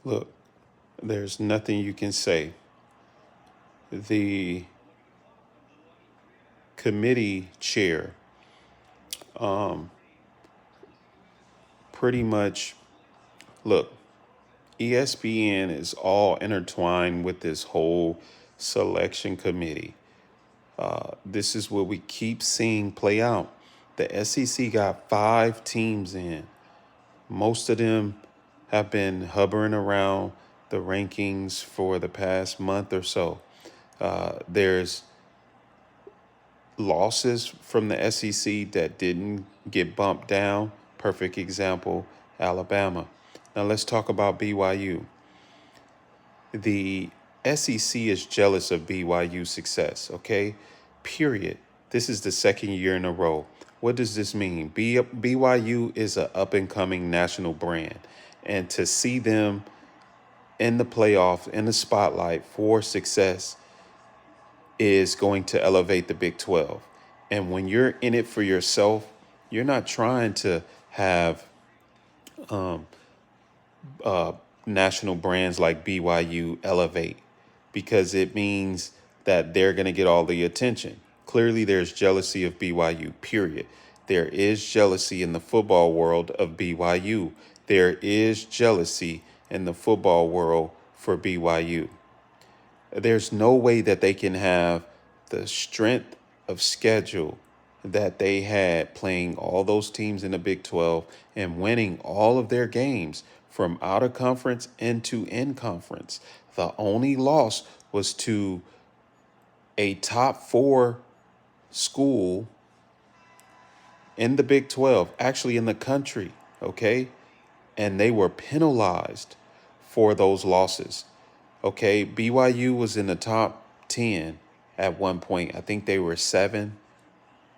Look, there's nothing you can say. The committee chair um, pretty much, look, ESPN is all intertwined with this whole selection committee. This is what we keep seeing play out. The SEC got 5 teams in. Most of them have been hovering around the rankings for the past month or so. There's losses from the SEC that didn't get bumped down. Perfect example, Alabama. Now let's talk about BYU. The SEC is jealous of BYU's success, okay? Period. This is the second year in a row. What does this mean? BYU is an up and coming national brand. And to see them in the playoff, in the spotlight for success, is going to elevate the Big 12. And when you're in it for yourself, you're not trying to have national brands like BYU elevate because it means that they're going to get all the attention. Clearly, there's jealousy of BYU, period. There is jealousy in the football world of BYU. There is jealousy in the football world for BYU. There's no way that they can have the strength of schedule that they had playing all those teams in the Big 12 and winning all of their games from out of conference into in conference. The only loss was to a top 4 school in the Big 12, actually in the country, okay? And they were penalized for those losses. Okay, BYU was in the top 10 at one point. I think they were 6,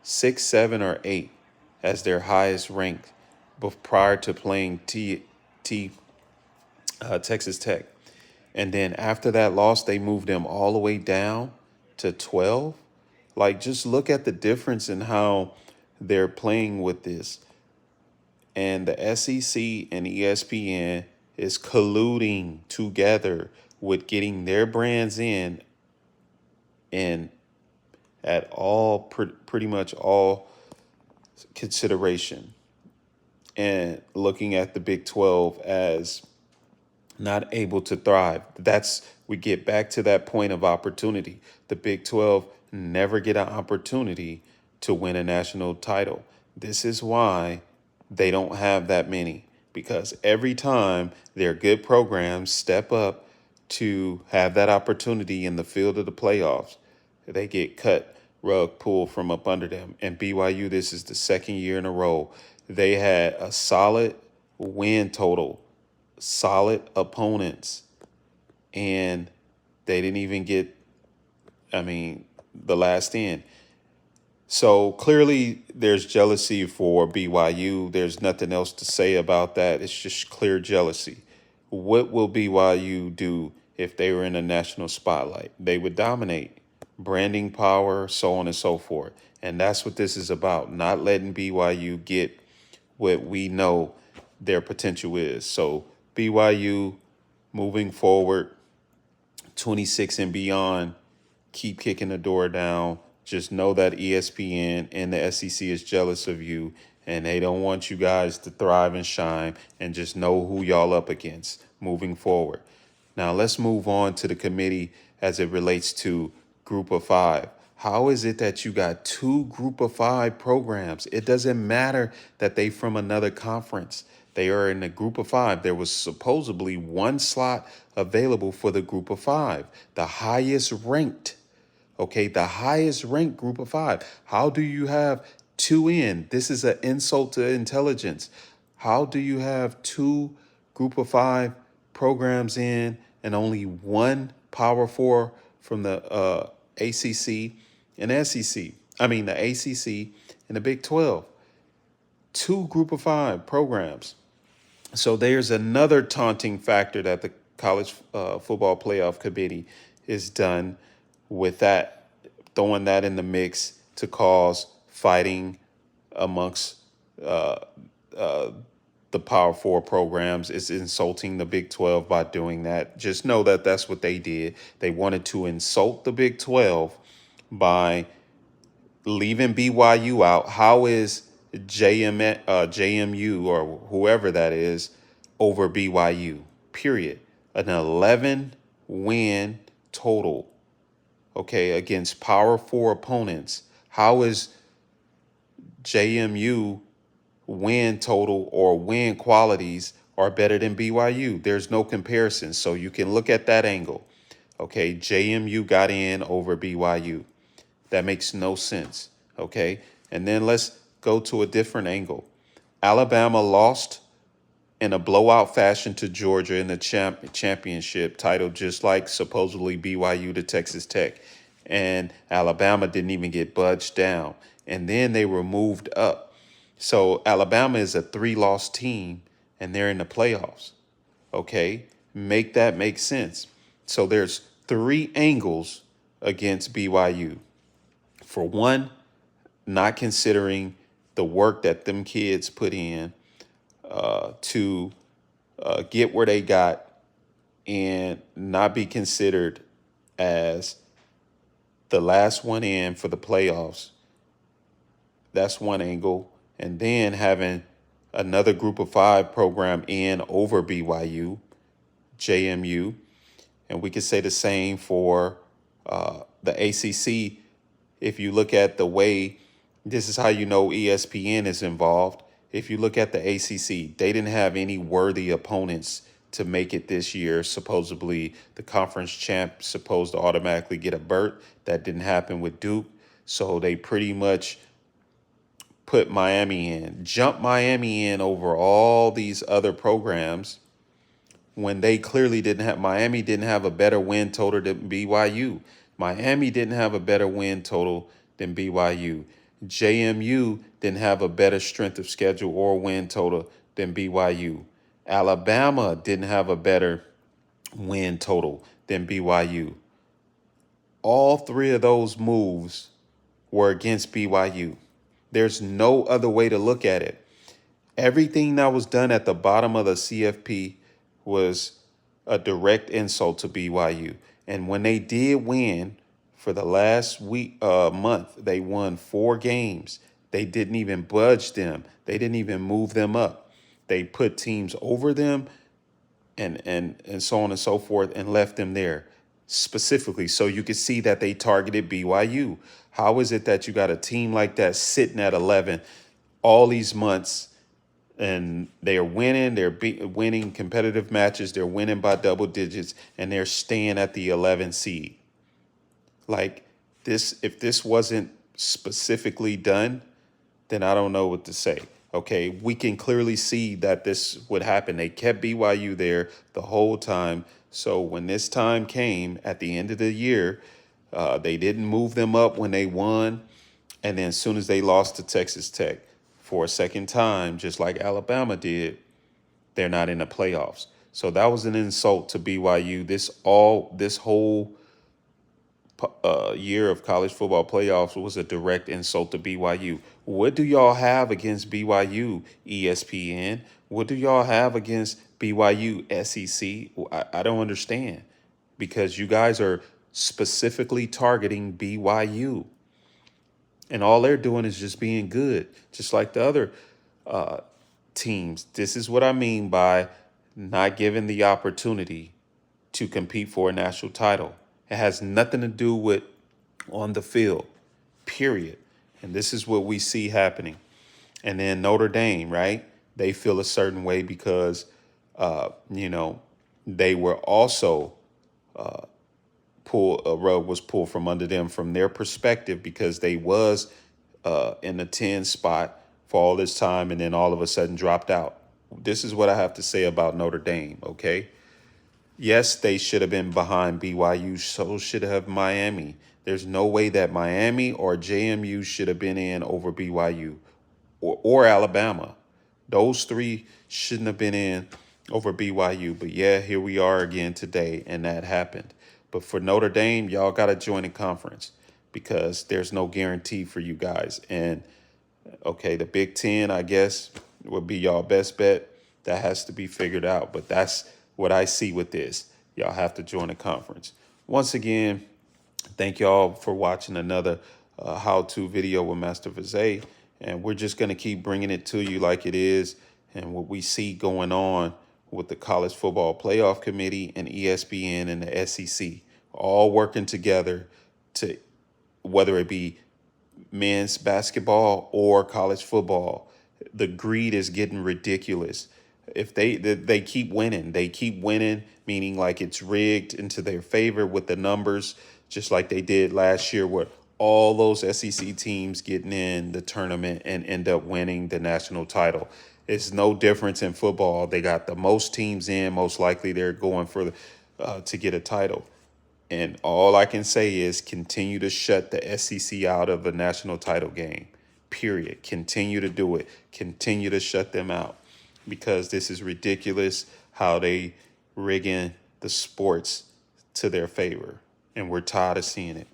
7, or 8 as their highest ranked prior to playing Texas Tech. And then after that loss, they moved them all the way down to 12. Like, just look at the difference in how they're playing with this. And the SEC and ESPN is colluding together with getting their brands in at all, pretty much all consideration, and looking at the Big 12 as not able to thrive. We get back to that point of opportunity. The Big 12 never get an opportunity to win a national title. This is why they don't have that many, because every time their good programs step up to have that opportunity in the field of the playoffs, they get cut, rug pulled from up under them. And BYU, this is the second year in a row. They had a solid win total, solid opponents, and they didn't even get, the last in. So clearly there's jealousy for BYU. There's nothing else to say about that. It's just clear jealousy. What will BYU do if they were in a national spotlight? They would dominate. Branding power, so on and so forth. And that's what this is about, not letting BYU get what we know their potential is. So BYU moving forward, 26 and beyond, keep kicking the door down. Just know that ESPN and the SEC is jealous of you, and they don't want you guys to thrive and shine, and just know who y'all up against moving forward. Now let's move on to the committee as it relates to Group of 5. How is it that you got 2 Group of 5 programs? It doesn't matter that they from another conference. They are in a Group of 5. There was supposedly 1 slot available for the Group of 5, the highest ranked. Okay, the highest ranked Group of 5. How do you have 2 in? This is an insult to intelligence. How do you have 2 Group of 5 programs in and only 1 Power 4 from the ACC and SEC? The ACC and the Big 12. 2 Group of 5 programs. So there's another taunting factor that the College Football Playoff Committee is done with that, throwing that in the mix to cause fighting amongst the Power Four programs. It's insulting the Big 12 by doing that. Just know that that's what they did. They wanted to insult the Big 12 by leaving BYU out. How is JMU or whoever that is over BYU? Period. An 11 win total, okay, against Power Four opponents. How is JMU win total or win qualities are better than BYU? There's no comparison. So you can look at that angle. Okay, JMU got in over BYU. That makes no sense. Okay, and then let's go to a different angle. Alabama lost in a blowout fashion to Georgia in the championship title, just like supposedly BYU to Texas Tech. And Alabama didn't even get budged down. And then they were moved up. So Alabama is a 3-loss team and they're in the playoffs. Okay? Make that make sense. So there's 3 angles against BYU. For one, not considering the work that them kids put in to get where they got and not be considered as the last one in for the playoffs. That's one angle. And then having another group of 5 program in over BYU, JMU. And we could say the same for the ACC. If you look at the way, this is how you know ESPN is involved. If you look at the ACC, they didn't have any worthy opponents to make it this year. Supposedly, the conference champ supposed to automatically get a berth. That didn't happen with Duke. So they pretty much put Miami in, jumped Miami in over all these other programs when they clearly didn't have. Miami didn't have a better win total than BYU. Miami didn't have a better win total than BYU. JMU didn't have a better strength of schedule or win total than BYU. Alabama didn't have a better win total than BYU. All 3 of those moves were against BYU. There's no other way to look at it. Everything that was done at the bottom of the CFP was a direct insult to BYU. And when they did win for the last month, they won 4 games. They didn't even budge them. They didn't even move them up. They put teams over them and so on and so forth and left them there specifically. So you could see that they targeted BYU. How is it that you got a team like that sitting at 11 all these months and they are winning, winning competitive matches, they're winning by double digits, and they're staying at the 11 seed? Like this, if this wasn't specifically done, then I don't know what to say. Okay, we can clearly see that this would happen. They kept BYU there the whole time. So when this time came at the end of the year, they didn't move them up when they won. And then as soon as they lost to Texas Tech for a second time, just like Alabama did, they're not in the playoffs. So that was an insult to BYU. This whole year of college football playoffs was a direct insult to BYU. What do y'all have against BYU, ESPN? What do y'all have against BYU, SEC? I don't understand, because you guys are specifically targeting BYU. And all they're doing is just being good, just like the other teams. This is what I mean by not given the opportunity to compete for a national title. It has nothing to do with on the field, period. And this is what we see happening. And then Notre Dame, right? They feel a certain way because, they were also a rug was pulled from under them from their perspective, because they was in the 10 spot for all this time and then all of a sudden dropped out. This is what I have to say about Notre Dame, okay? Yes, they should have been behind BYU. So should have Miami. There's no way that Miami or JMU should have been in over BYU or Alabama. Those 3 shouldn't have been in over BYU. But yeah, here we are again today, and that happened. But for Notre Dame, y'all got to join a conference, because there's no guarantee for you guys. And okay, the Big Ten, I guess, would be y'all best bet. that has to be figured out. But that's what I see with this. Y'all have to join the conference. Once again, thank y'all for watching another how-to video with Master Vizay. And we're just going to keep bringing it to you like it is and what we see going on with the College Football Playoff Committee and ESPN and the SEC, all working together to, whether it be men's basketball or college football, the greed is getting ridiculous. If they keep winning, meaning like it's rigged into their favor with the numbers, just like they did last year, where all those SEC teams getting in the tournament and end up winning the national title. It's no difference in football. They got the most teams in. Most likely they're going for to get a title. And all I can say is continue to shut the SEC out of a national title game, period. Continue to do it. Continue to shut them out, because this is ridiculous how they rigging the sports to their favor. And we're tired of seeing it.